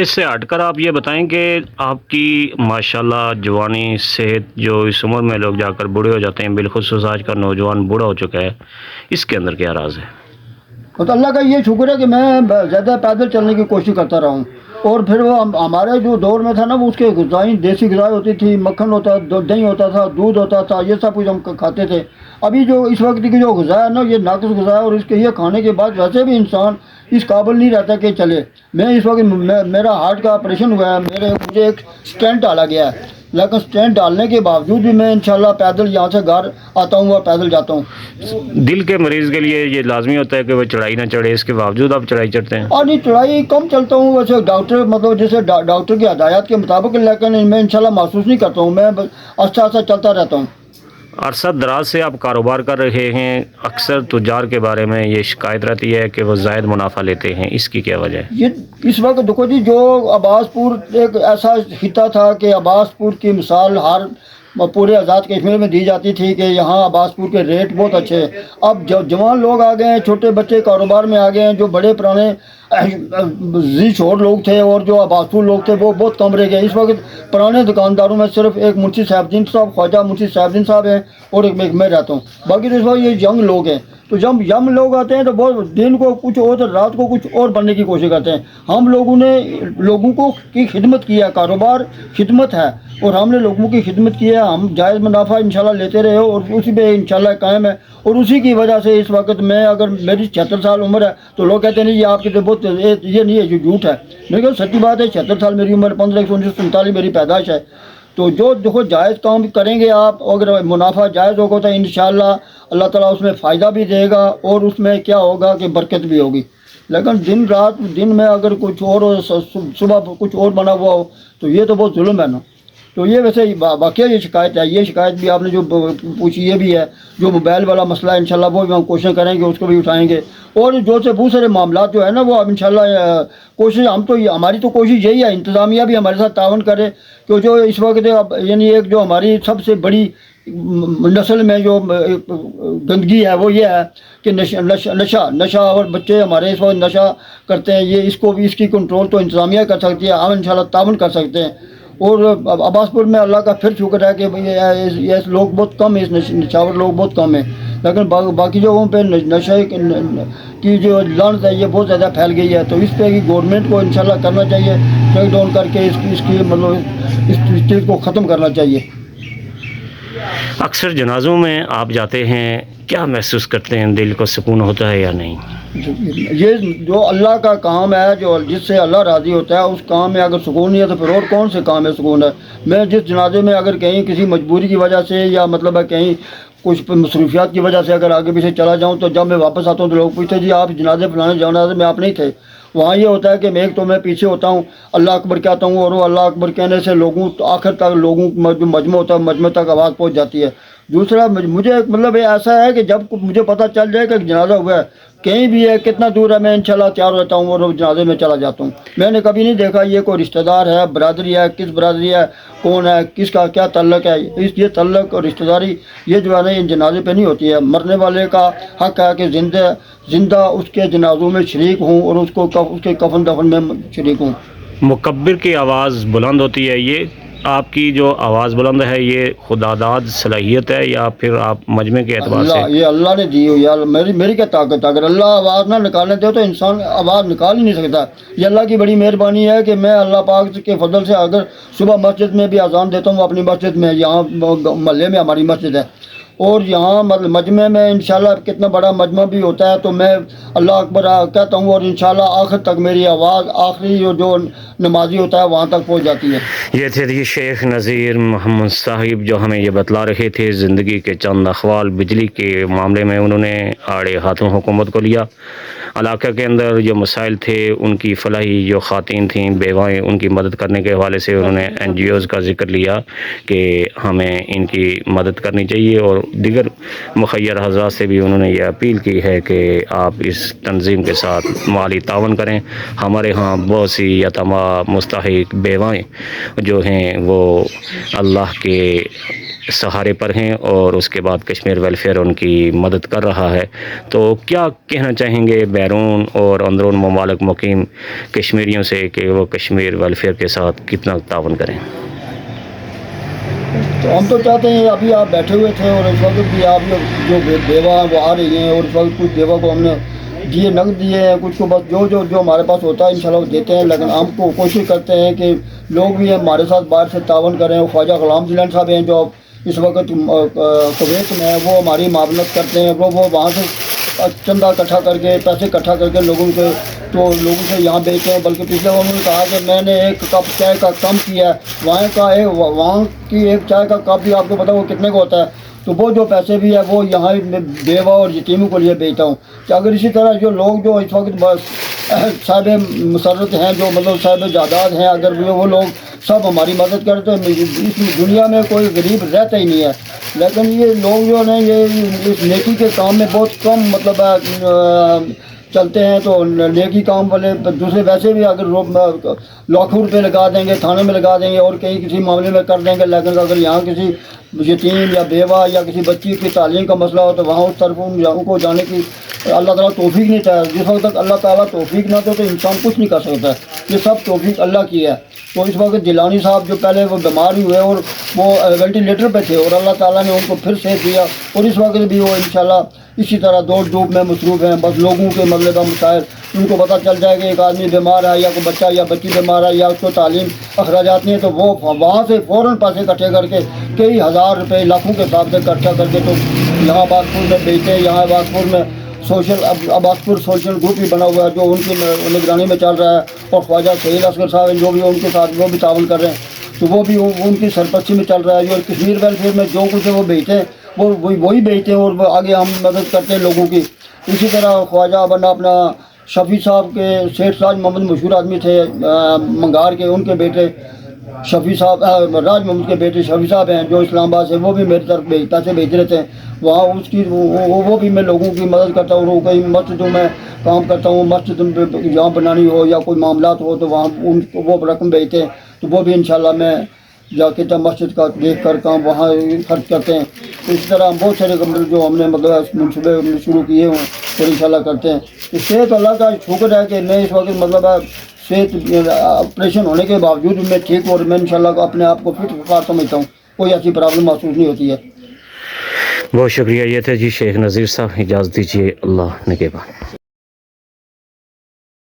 اس سے ہٹ کر آپ یہ بتائیں کہ آپ کی ماشاءاللہ جوانی صحت جو اس عمر میں لوگ جا کر بوڑھے ہو جاتے ہیں، بالخصوص آج کا نوجوان بوڑھا ہو چکا ہے، اس کے اندر کیا راز ہے؟ تو اللہ کا یہ شکر ہے کہ میں زیادہ پیدل چلنے کی کوشش کرتا رہا ہوں، اور پھر وہ ہمارے جو دور میں تھا نا، وہ اس کے غذائیں دیسی غذائیں ہوتی تھی، مکھن ہوتا، دہی ہوتا تھا، دودھ ہوتا تھا، یہ سب کچھ ہم کھاتے تھے۔ ابھی جو اس وقت کی جو غذا ہے نا، یہ ناقص غذا ہے، اور اس کے یہ کھانے کے بعد ویسے بھی انسان اس قابل نہیں رہتا کہ چلے۔ میں اس وقت میرا ہارٹ کا آپریشن ہوا ہے، مجھے ایک اسٹینٹ ڈالا گیا ہے، لیکن اسٹینٹ ڈالنے کے باوجود بھی میں انشاءاللہ پیدل یہاں سے گھر آتا ہوں اور پیدل جاتا ہوں۔ دل کے مریض کے لیے یہ لازمی ہوتا ہے کہ وہ چڑھائی نہ چڑھے، اس کے باوجود آپ چڑھائی چڑھتے ہیں؟ اور نہیں، چڑھائی کم چلتا ہوں ویسے، ڈاکٹر مطلب جیسے ڈاکٹر کی ہدایات کے مطابق، لیکن میں انشاءاللہ محسوس نہیں کرتا ہوں، میں آہستہ آہستہ چلتا رہتا ہوں۔ عرصہ دراز سے آپ کاروبار کر رہے ہیں، اکثر تجار کے بارے میں یہ شکایت رہتی ہے کہ وہ زائد منافع لیتے ہیں، اس کی کیا وجہ ہے؟ یہ اس وقت دیکھو جی، جو عباس پور ایک ایسا خطہ تھا کہ عباس پور کی مثال ہر پورے آزاد کشمیر میں دی جاتی تھی کہ یہاں عباس پور کے ریٹ بہت اچھے ہیں۔ اب جوان لوگ آ گئے ہیں، چھوٹے بچے کاروبار میں آ گئے ہیں، جو بڑے پرانے زی شور لوگ تھے اور جو عباس پور لوگ تھے وہ بہت کم رہ گئے۔ اس وقت پرانے دکانداروں میں صرف ایک منشی صاحب الدین صاحب، خواجہ منشی صاحب الدین صاحب ہیں، اور ایک میں رہتا ہوں، باقی تو اس وقت یہ ینگ لوگ ہیں۔ تو جب یم لوگ آتے ہیں تو بہت دن کو کچھ اور، رات کو کچھ اور بننے کی کوشش کرتے ہیں۔ ہم لوگوں نے لوگوں کو کی خدمت کی ہے، کاروبار خدمت ہے، اور ہم نے لوگوں کی خدمت کی ہے۔ ہم جائز منافع انشاءاللہ لیتے رہے اور اسی پہ انشاءاللہ قائم ہے، اور اسی کی وجہ سے اس وقت میں، اگر میری 76 سال عمر ہے تو لوگ کہتے ہیں نہیں یہ آپ کی تو بہت، یہ نہیں ہے، یہ جھوٹ ہے، لیکن سچی بات ہے۔ 76 سال میری عمر، 15/1947 میری پیدائش ہے۔ تو جو دیکھو جائز کام کریں گے آپ، اگر منافع جائز ہوگا تو انشاءاللہ اللہ تعالیٰ اس میں فائدہ بھی دے گا، اور اس میں کیا ہوگا کہ برکت بھی ہوگی۔ لیکن دن میں اگر کچھ اور ہو، صبح کچھ اور بنا ہوا ہو، تو یہ تو بہت ظلم ہے نا۔ تو یہ ویسے واقعہ یہ شکایت ہے، یہ شکایت بھی آپ نے جو پوچھی یہ بھی ہے۔ جو موبائل والا مسئلہ ہے انشاءاللہ وہ بھی ہم کوشش کریں گے، اس کو بھی اٹھائیں گے، اور جو سے بہت سارے معاملات جو ہے نا وہ اب انشاءاللہ کوشش، ہماری تو کوشش یہی ہے، انتظامیہ بھی ہمارے ساتھ تعاون کرے، کہ جو اس وقت یعنی ایک جو ہماری سب سے بڑی نسل میں جو گندگی ہے وہ یہ ہے کہ نشہ، اور بچے ہمارے اس وقت نشہ کرتے ہیں، یہ اس کو بھی، اس کی کنٹرول تو انتظامیہ کر سکتی ہے، ہم انشاءاللہ تعاون کر سکتے ہیں۔ اور عباس پور میں اللہ کا پھر شکر ہے کہ یہ لوگ بہت کم ہیں، اس نشاور لوگ بہت کم ہیں، لیکن باقی جگہوں پہ نشے کی جو لعنت ہے یہ بہت زیادہ پھیل گئی ہے۔ تو اس پہ گورنمنٹ کو انشاءاللہ کرنا چاہیے، ٹیک ڈاؤن کر کے اس کی مطلب اس چیز کو ختم کرنا چاہیے۔ اکثر جنازوں میں آپ جاتے ہیں، کیا محسوس کرتے ہیں؟ دل کو سکون ہوتا ہے یا نہیں؟ یہ جو اللہ کا کام ہے، جو جس سے اللہ راضی ہوتا ہے، اس کام میں اگر سکون نہیں ہے تو پھر اور کون سے کام میں سکون ہے؟ میں جس جنازے میں اگر کہیں کسی مجبوری کی وجہ سے، یا مطلب ہے کہیں کچھ مصروفیات کی وجہ سے اگر آگے پیچھے چلا جاؤں، تو جب میں واپس آتا ہوں تو لوگ پوچھتے ہیں جی آپ جنازے فلانے جنازے میں آپ نہیں تھے۔ وہاں یہ ہوتا ہے کہ میں پیچھے ہوتا ہوں، اللہ اکبر کہتا ہوں، اور وہ اللہ اکبر کہنے سے لوگوں آخر تک لوگوں جو مجمع ہوتا ہے، مجمع تک آواز پہنچ جاتی ہے۔ دوسرا مجھے مطلب ایسا ہے کہ جب مجھے پتہ چل جائے کہ جنازہ ہوا ہے، کہیں بھی ہے، کتنا دور ہے، میں انشاءاللہ تیار ہوتا ہوں اور جنازے میں چلا جاتا ہوں۔ میں نے کبھی نہیں دیکھا یہ کوئی رشتہ دار ہے، برادری ہے، کس برادری ہے، کون ہے، کس کا کیا تعلق ہے، یہ تعلق اور رشتہ داری یہ جو ہے نا، یہ جنازے پہ نہیں ہوتی ہے۔ مرنے والے کا حق ہے کہ زندہ اس کے جنازوں میں شریک ہوں، اور اس کے کفن دفن میں شریک ہوں۔ مکبر کی آواز بلند ہوتی ہے، یہ آپ کی جو آواز بلند ہے یہ خدا داد صلاحیت ہے یا پھر آپ مجمع کے اعتبار سے؟ یہ اللہ نے دی ہوئی ہے، میری کیا طاقت ہے؟ اگر اللہ آواز نہ نکالنے دے تو انسان آواز نکال ہی نہیں سکتا۔ یہ اللہ کی بڑی مہربانی ہے کہ میں اللہ پاک کے فضل سے اگر صبح مسجد میں بھی اذان دیتا ہوں، اپنی مسجد میں، یہاں محلے میں ہماری مسجد ہے، اور یہاں مجمع میں انشاءاللہ کتنا بڑا مجمع بھی ہوتا ہے، تو میں اللہ اکبر کہتا ہوں، اور انشاءاللہ آخر تک میری آواز آخری جو نمازی ہوتا ہے وہاں تک پہنچ جاتی ہے۔ یہ تھے جی شیخ نذیر محمد صاحب، جو ہمیں یہ بتلا رہے تھے زندگی کے چند احوال۔ بجلی کے معاملے میں انہوں نے آڑے ہاتھوں حکومت کو لیا، علاقہ کے اندر جو مسائل تھے ان کی فلاحی، جو خواتین تھیں بیوائیں، ان کی مدد کرنے کے حوالے سے انہوں نے NGOs کا ذکر لیا کہ ہمیں ان کی مدد کرنی چاہیے، اور دیگر مخیر حضرات سے بھی انہوں نے یہ اپیل کی ہے کہ آپ اس تنظیم کے ساتھ مالی تعاون کریں۔ ہمارے ہاں بہت سی یتیمہ مستحق بیوائیں جو ہیں وہ اللہ کے سہارے پر ہیں اور اس کے بعد کشمیر ویلفیئر ان کی مدد کر رہا ہے. تو کیا کہنا چاہیں گے بیرون اور اندرون ممالک مقیم کشمیریوں سے کہ وہ کشمیر ویلفیئر کے ساتھ کتنا تعاون کریں؟ تو ہم تو چاہتے ہیں ابھی آپ بیٹھے ہوئے تھے اور اس وقت بھی آپ جو بیوہ ہیں وہ آ رہی ہیں اور اس وقت کچھ بیوہ کو ہم نے دیے نقد دیے ہیں, کچھ کو بس جو ہمارے پاس ہوتا ہے انشاءاللہ وہ دیتے ہیں. لیکن ہم کو کوشش کرتے ہیں کہ لوگ بھی ہمارے ساتھ باہر سے تعاون کریں. خواجہ غلام جیلانی صاحب ہیں جو اس وقت کویت میں ہیں, وہ ہماری معاونت کرتے ہیں. وہ وہاں سے چندہ اکٹھا کر کے پیسے اکٹھا کر کے لوگوں سے یہاں بیچتے ہیں. بلکہ پچھلے انہوں نے کہا کہ میں نے ایک کپ چائے کا کم کیا ہے, وہاں کی ایک چائے کا کپ بھی آپ کو پتا وہ کتنے کا ہوتا ہے. تو وہ جو پیسے بھی ہے وہ یہاں بیوہ اور یتیموں کو لیے بیچتا ہوں. کہ اگر اسی طرح جو لوگ جو اس وقت صاحب مسرت ہیں, جو مطلب صاحب جائیداد ہیں, اگر وہ لوگ سب ہماری مدد کرتے ہیں, اس دنیا میں کوئی غریب رہتا ہی نہیں ہے. لیکن یہ لوگ جو ہیں یہ اس نیکی کے کام میں بہت کم مطلب چلتے ہیں. تو نیکی کام والے دوسرے ویسے بھی اگر لاکھوں روپے لگا دیں گے, تھانے میں لگا دیں گے اور کہیں کسی معاملے میں کر دیں گے. لیکن اگر یہاں کسی یتیم یا بیوہ یا کسی بچی کی تعلیم کا مسئلہ ہو تو وہاں اس طرف ان کو جانے کی اللہ تعالیٰ توفیق نہیں چاہے. جس وقت تک اللہ تعالیٰ توفیق نہ دے تو انسان کچھ نہیں کر سکتا ہے. یہ سب توفیق اللہ کی ہے. تو اس وقت جیلانی صاحب جو پہلے وہ بیمار ہی ہوئے اور وہ وینٹیلیٹر پہ تھے اور اللہ تعالیٰ نے ان کو پھر صحت دیا اور اس وقت بھی وہ انشاءاللہ اسی طرح دوڑ دھوپ میں مصروف ہیں. بس لوگوں کے مطلب مسائل ان کو پتہ چل جائے کہ ایک آدمی بیمار ہے یا کوئی بچہ یا بچی بیمار ہے یا اس کو تعلیم اخراجات نہیں ہے تو وہ وہاں سے فوراً پیسے اکٹھے کر کے کئی ہزار روپے لاکھوں کے حساب سے اکٹھا کر کے تو یہاں عباسپور میں بیچتے ہیں. یہاں عباسپور میں عباسپور سوشل گروپ بھی بنا ہوا ہے جو ان کی نگرانی میں چل رہا ہے. اور خواجہ سعید اصغر صاحب جو بھی ان کے ساتھ وہ بھی تعاون کر رہے ہیں تو وہ بھی ان کی سرپرستی میں چل رہا ہے. جو کشمیر ویلفیئر میں جو کچھ ہے وہ بیچتے ہیں وہی بیچتے ہیں اور آگے ہم مدد کرتے ہیں لوگوں کی. اسی طرح خواجہ بنا اپنا شفیع صاحب کے سیٹھ راج محمد مشہور آدمی تھے منگار کے, ان کے بیٹے شفیع صاحب راج محمد کے بیٹے شفیع صاحب ہیں جو اسلام آباد سے, وہ بھی میری طرف پیسے بھیج رہتے ہیں. وہاں اس کی وہ بھی میں لوگوں کی مدد کرتا ہوں. اور کئی مسجدوں میں کام کرتا ہوں, مسجد جہاں بنانی ہو یا کوئی معاملات ہو تو وہاں ان کو وہ رقم بھیجتے ہیں. تو وہ بھی انشاءاللہ میں جا کے مسجد کا دیکھ کر کام وہاں خرچ کرتے ہیں. اس طرح ہم بہت سارے جو ہم نے مطلب منصوبے شروع کیے ہوئے اور انشاءاللہ کرتے ہیں. اس صحت اللہ کا شکر ہے کہ میں اس وقت مطلب صحت آپریشن ہونے کے باوجود میں ٹھیک اور میں انشاءاللہ اپنے آپ کو فٹ فار سمجھتا ہوں. کوئی ایسی پرابلم محسوس نہیں ہوتی ہے. بہت شکریہ. یہ تھے جی شیخ نذیر صاحب. اجازت دیجیے. اللہ نگہبان.